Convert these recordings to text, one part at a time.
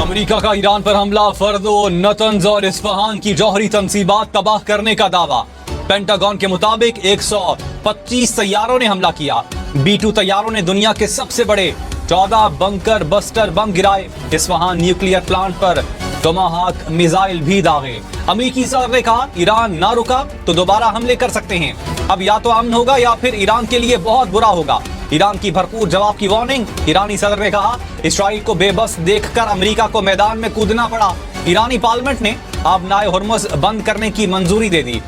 America का Iran पर हमला, फर्दो, नतंज और इस्फहान की जौहरी तंसीबात तबाह करने का दावा। पेंटागन के मुताबिक 125 तैयारों ने हमला किया। B-2 तैयारों ने दुनिया के सबसे बड़े 14 बंकर बस्टर बम गिराए। इस्फहान न्यूक्लियर प्लांट पर टोमाहाक मिसाइल भी दागे। अमेरिकी सदर ने कहा, ईरान ना रुका तो दोबारा हमले कर सकते हैं। अब या तो अमन होगा या फिर ईरान के लिए बहुत बुरा होगा। ईरान की भरपूर जवाब की वार्निंग। ईरानी सदर ने कहा, इसराइल को बेबस देखकर अमेरिका को मैदान में कूदना पड़ा। ईरानी पार्लियामेंट ने आबनाए हुर्मुज़ बंद करने की मंजूरी दे दी।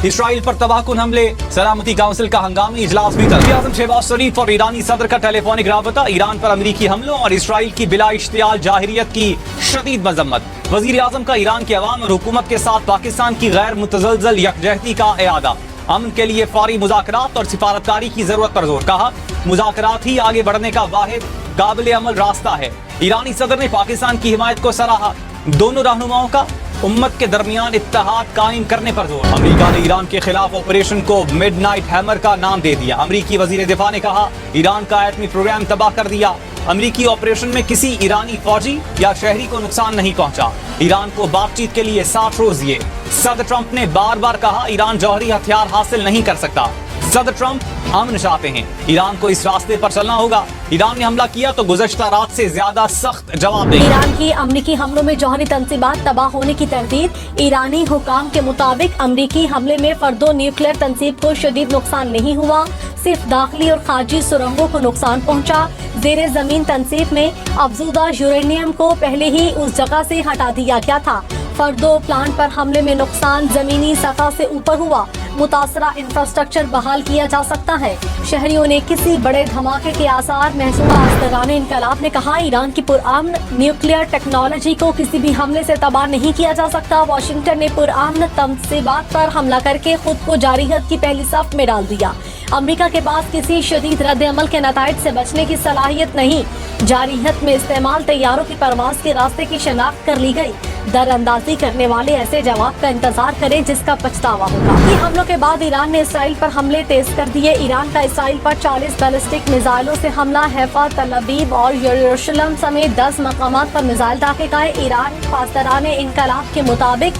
इसराइल पर तबाहकुन हमले, सलामती काउंसिल का हंगामी इजलास भी वज़ीर आज़म शहबाज शरीफ और ईरानी सदर का टेलीफोनिक राबता। ईरान पर अमेरिकी हमलों और इसराइल की बिला इश्तियाल जाहिरियत की शदीद मजम्मत। वज़ीर आज़म का ईरान के अवाम और हुकूमत के साथ पाकिस्तान की गैर मुतज़लज़ल यकजहती का इआदा। अमन के लिए फौरी मुज़ाकरात और सिफारतकारी की जरूरत पर जोर। कहा, मुज़ाकरात ही आगे बढ़ने का वाहिद काबिल अमल रास्ता है। ईरानी सदर ने पाकिस्तान की हिमायत को सराहा। दोनों रहनुमाओं का उम्मत के दरमियान इत्तेहाद कायम करने पर जोर। अमेरिका ने ईरान के खिलाफ ऑपरेशन को मिडनाइट हैमर का नाम दे दिया। अमेरिकी वजीर दिफा ने कहा, ईरान का एटमी प्रोग्राम तबाह कर दिया। अमेरिकी ऑपरेशन में किसी ईरानी फौजी या शहरी को नुकसान नहीं पहुंचा। ईरान को बातचीत के लिए 60 रोज दिए। सदर ट्रंप ने बार बार कहा, ईरान जौहरी हथियार हासिल नहीं कर सकता। सदर ट्रंप अमन चाहते हैं, ईरान को इस रास्ते पर चलना होगा। ईरान ने हमला किया तो गुज़श्ता रात से ज्यादा सख्त जवाब देंगे। ईरान की अमरीकी हमलों में जौहरी तंसीबात तबाह होने की तरदीद। ईरानी हुकाम के मुताबिक अमरीकी हमले में फर्दो न्यूक्लियर तंसीब को शदीद नुकसान नहीं हुआ, सिर्फ दाखिली और खारजी सुरंगों को नुकसान पहुंचा। ज़ेरे जमीन तंसीब में अफजूदा यूरेनियम को पहले ही उस जगह से हटा दिया गया था। फर्दो प्लांट पर हमले में नुकसान जमीनी सतह से ऊपर हुआ। मुतासरा इंफ्रास्ट्रक्चर बहाल किया जा सकता है। शहरियों ने किसी बड़े धमाके के आसार महसूस। आस्तराने इनकलाब ने कहा, ईरान की पुरअमन न्यूक्लियर टेक्नोलॉजी को किसी भी हमले से तबाह नहीं किया जा सकता। वाशिंगटन ने पुरअमन तंसीबात पर हमला करके खुद को जारियत की पहली सफ में डाल दिया। अमेरिका के पास किसी शदीद रद्द अमल के नताइज से बचने की सलाहियत नहीं। जारियत में इस्तेमाल तैयारों की परवाज के रास्ते की शनाख्त कर ली गई। दरअंदाजी करने वाले ऐसे जवाब का इंतजार करें जिसका पछतावा होगा। ये हमलों के बाद ईरान ने इसराइल पर हमले तेज कर दिए। ईरान का इसराइल पर 40 बैलिस्टिक मिसाइलों से हमला। हैफा, तल अवीव और यरूशलेम समेत 10 मकामात पर मिसाइल दागे गए। ईरान पासदाराने इनकलाब के मुताबिक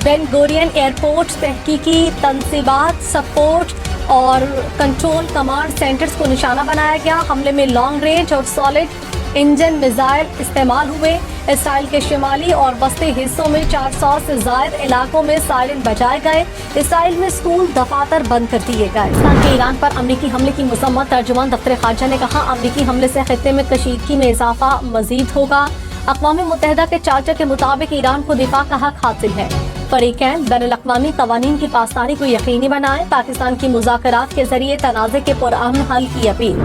बेन गुरियन एयरपोर्ट, तहकीकी तंसीबात, सपोर्ट और कंट्रोल कमांड सेंटर्स को निशाना बनाया गया। हमले में लॉन्ग रेंज और सॉलिड इंजन मिसाइल इस्तेमाल हुए। इसराइल के शिमाली और वस्ती हिस्सों में 400 से ज्यादा इलाकों में सायरन बजाए गए। इसराइल में स्कूल दफातर बंद कर दिए गए। पाकिस्तान के ईरान पर अमेरिकी हमले की मुसम्मत तर्जुमान दफ्तर खारजा ने कहा, अमेरिकी हमले से खित्ते में कशीदगी में इजाफा मजीद होगा। अक़वाम मुत्तहिदा के चार्टर के मुताबिक ईरान को दिफा का हक हासिल है। फरीकैन बैनुल-अक़वामी क़वानीन की पासदारी को यकीनी बनाए। पाकिस्तान की मुज़ाकरात के जरिए तनाज़े के पुरअमन हल की अपील।